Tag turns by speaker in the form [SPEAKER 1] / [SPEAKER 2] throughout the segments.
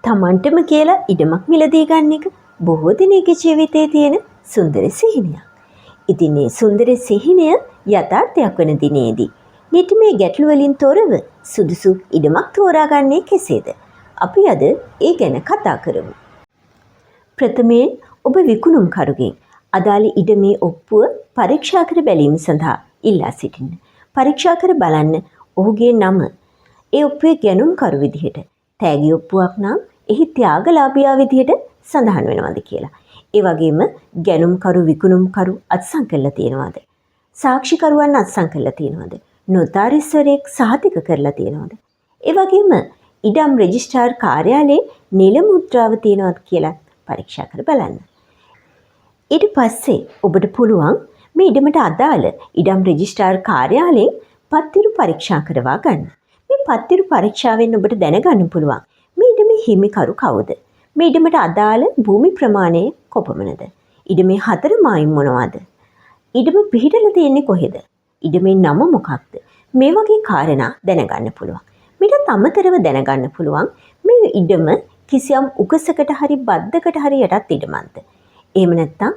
[SPEAKER 1] තමන්ටම කියලා ඉඩමක් මිලදී ගන්න එක බොහෝ දෙනෙකුගේ ජීවිතයේ තියෙන සුන්දර සිහිනයක්. ඉතින් මේ සුන්දර සිහිනය යථාර්ථයක් වන දිනේදී නිත මේ ගැටළු වලින් තොරව සුදුසු ඉඩමක් තෝරාගන්නේ කෙසේද? අපි අද ඒ ගැන කතා කරමු. ප්‍රථමයෙන් ඔබ විකුණුම්කරුගෙන් අදාළ ඉඩමේ ඔප්පුව පරීක්ෂා කර බැලීම සඳහා ඉල්ලා සිටින්න. පරීක්ෂා කර බලන්න ඔහුගේ නම ඒ ඔප්පුවේ ගැනුම්කරු විදිහට තෑගි ඔප්පුවක් නම් එහි ත්‍යාගලාභියා විදිහට සඳහන් වෙනවද කියලා. ඒ වගේම ගැනුම්කරු විකුණුම්කරු අත්සන් කරලා තියෙනවද? සාක්ෂිකරුවන් අත්සන් කරලා තියෙනවද? නොතාරිස්වරයෙක් සහතික කරලා තියෙනවද? ඒ වගේම ඉඩම් රෙජිස්ට්‍රාර් කාර්යාලයේ නිල මුද්‍රාව තියෙනවද කියලා පරීක්ෂා කර බලන්න. ඊට පස්සේ ඔබට පුළුවන් මේ ඉඩමට අදාළ ඉඩම් රෙජිස්ට්‍රාර් කාර්යාලයෙන් පත්තිරු පරීක්ෂා කරවා ගන්න. මේ පත්තිරු පරීක්ෂාවෙන් ඔබට දැනගන්න පුළුවන් මේ ඉඩමේ හිමිකරු කවුද? මේ ඉඩමට අදාළ භූමි ප්‍රමාණය කොපමණද? ඉඩමේ හතර මායිම් මොනවද? ඉඩම පිහිටලා තියෙන්නේ කොහෙද? ඉඩමේ නම මොකක්ද? මේ වගේ කාරණා දැනගන්න පුළුවන්. මීටත් අමතරව දැනගන්න පුළුවන් මේ ඉඩම කිසියම් උකසකට හරි බද්දකට හරි යටත් ඉඩමක්ද? එහෙම නැත්නම්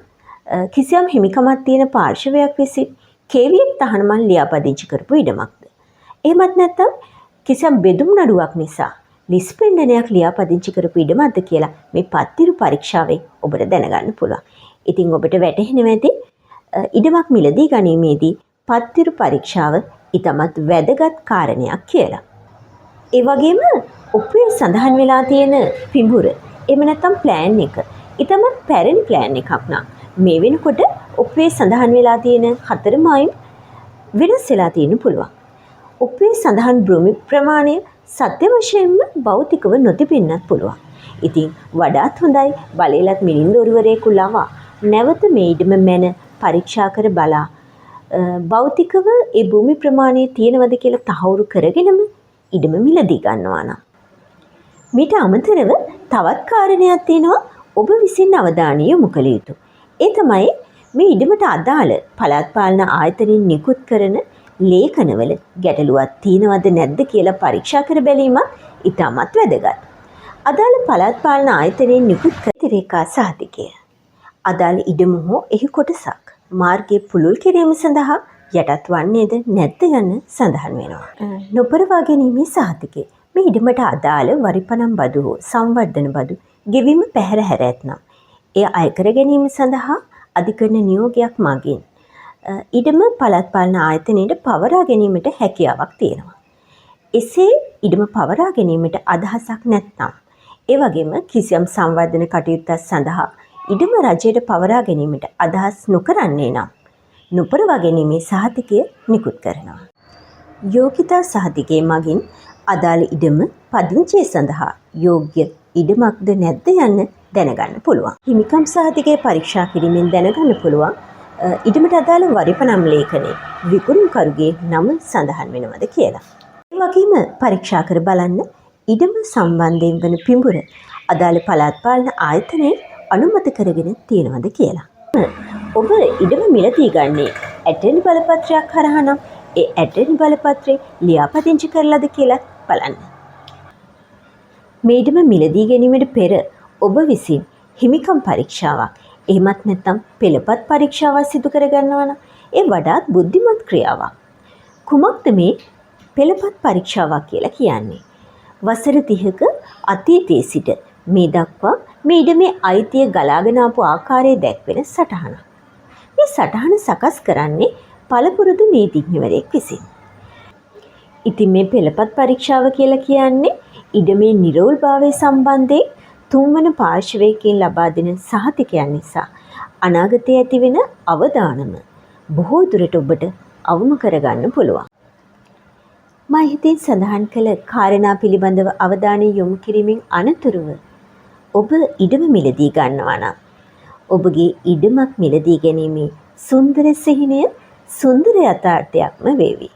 [SPEAKER 1] කිසියම් හිමිකමක් තියෙන පාර්ශවයක් විසින් කේවියක් තහනමක් ලියාපදිංචි කරපු ඉඩමක්ද? එහෙමත් නැත්නම් කිසියම් බෙදුම් නඩුවක් නිසා ලිස් පෙන්ඩනයක් ලියාපදිංචි කරපු ඉඩමක්ද කියලා මේ පත්තිරු පරීක්ෂාවෙන් ඔබට දැනගන්න පුළුවන්. ඉතින් ඔබට වැටහෙනවා ඇති ඉඩමක් මිලදී ගැනීමේදී පත්තිරු පරීක්ෂාව ඉතාමත් වැදගත් කාරණයක් කියලා. ඒ වගේම ඔප්පුවේ සඳහන් වෙලා තියෙන පිඹුර එහෙම නැත්නම් ප්ලෑන් එක ඉතාමත් පැරණි ප්ලෑන් එකක් නම් මේ වෙනකොට ඔප්පුවේ සඳහන් වෙලා තියෙන හතර මායිම් වෙනස් වෙලා තියෙන්න පුළුවන්. ඔප්පුවේ සඳහන් භූමි ප්‍රමාණය සත්‍ය වශයෙන්ම භෞතිකව නොතිබෙන්නත් පුළුවන්. ඉතින් වඩාත් හොඳයි බලයලත් මිලින්දෝරුවරයෙකු ලවා නැවත මේ ඉඩම මැන පරීක්ෂා කර බලා භෞතිකව ඒ භූමි ප්‍රමාණය තියෙනවද කියලා තහවුරු කරගෙනම ඉඩම මිලදී ගන්නවා නම්. මීට අමතරව තවත් කාරණයක් තියෙනවා ඔබ විසින් අවධානය යොමු කළ යුතු. ඒ තමයි මේ ඉඩමට අදාළ පළාත් පාලන ආයතනින් නිකුත් කරන ලේඛනවල ගැටලුවක් තියෙනවද නැද්ද කියලා පරීක්ෂා කර බැලීමත් ඉතාමත් වැදගත්. අදාළ පළාත් පාලන ආයතනයෙන් නිකුත් කර රේඛා සහතිකය. අදාළ ඉඩම හෝ එහි කොටසක් මාර්ගයේ පුළුල් කිරීම සඳහා යටත් වන්නේද නැද්ද යන්න සඳහන් වෙනවා. නොපරවා ගැනීමේ සහතිකය. මේ ඉඩමට අදාළ වරිපනම් බදු හෝ සංවර්ධන බදු ගෙවීම පැහැර හැර ඇතනම් එය අයකර ගැනීම සඳහා අධිකරණ නියෝගයක් මගින් ඉඩම පළාත් පාලන ආයතනයට පවරා ගැනීමට හැකියාවක් තියෙනවා. එසේ ඉඩම පවරා ගැනීමට අදහසක් නැත්නම් ඒ වගේම කිසියම් සංවර්ධන කටයුත්තක් සඳහා ඉඩම රජයට පවරා ගැනීමට අදහස් නොකරන්නේ නම් නොපරවා ගැනීමේ සහතිකය නිකුත් කරනවා. යෝගිතා සහතිකය මගින් අදාළ ඉඩම පදිංචිය සඳහා යෝග්‍ය ඉඩමක්ද නැද්ද යන්න දැනගන්න පුළුවන්. හිමිකම් සහතිකය පරීක්ෂා කිරීමෙන් දැනගන්න පුළුවන් ඉඩමට අදාළ වරිපනම් ලේඛනයේ විකුණුම්කරුගේ නම සඳහන් වෙනවද කියලා. ඒ වගේම පරීක්ෂා කර බලන්න ඉඩම සම්බන්ධයෙන් වන පිඹුර අදාළ පළාත් පාලන ආයතනයේ අනුමත කරගෙන තියෙනවද කියලා. ඔබ ඉඩම මිලදී ගන්නේ ඇටර්නි බලපත්‍රයක් හරහා නම් ඒ ඇටර්නි බලපත්‍රේ ලියාපදිංචි කරලාද කියලා බලන්න. මේ ඉඩම මිලදී ගැනීමට පෙර ඔබ විසින් හිමිකම් පරීක්ෂාවක් එහෙමත් නැත්නම් පෙළපත් පරීක්ෂාවක් සිදු කරගන්නවා නම් ඒ වඩාත් බුද්ධිමත් ක්‍රියාවක්. කුමක්ද මේ පෙළපත් පරීක්ෂාවක් කියලා කියන්නේ? වසර 30ක අතීතයේ සිට මේ දක්වා මේ ඉඩමේ අයිතිය ගලාගෙන ආපු ආකාරය දැක්වෙන සටහනක්. මේ සටහන සකස් කරන්නේ පළපුරුදු නීතිඥවරයෙක් විසින්. ඉතින් මේ පෙළපත් පරීක්ෂාව කියලා කියන්නේ ඉඩමේ නිරවුල්භාවය සම්බන්ධයෙන් තුන්වන පාර්ශවයකින් ලබා දෙන සහතිකයන් නිසා අනාගතයේ ඇතිවෙන අවදානම බොහෝ දුරට ඔබට අවම කරගන්න පුළුවන්. මාහිතින් සඳහන් කළ කාරණා පිළිබඳව අවධානය යොමු කිරීමෙන් අනතුරුව ඔබ ඉඩම මිලදී ගන්නවා නම් ඔබගේ ඉඩමක් මිලදී ගැනීමේ සුන්දර සිහිනය සුන්දර යථාර්ථයක්ම වේවි.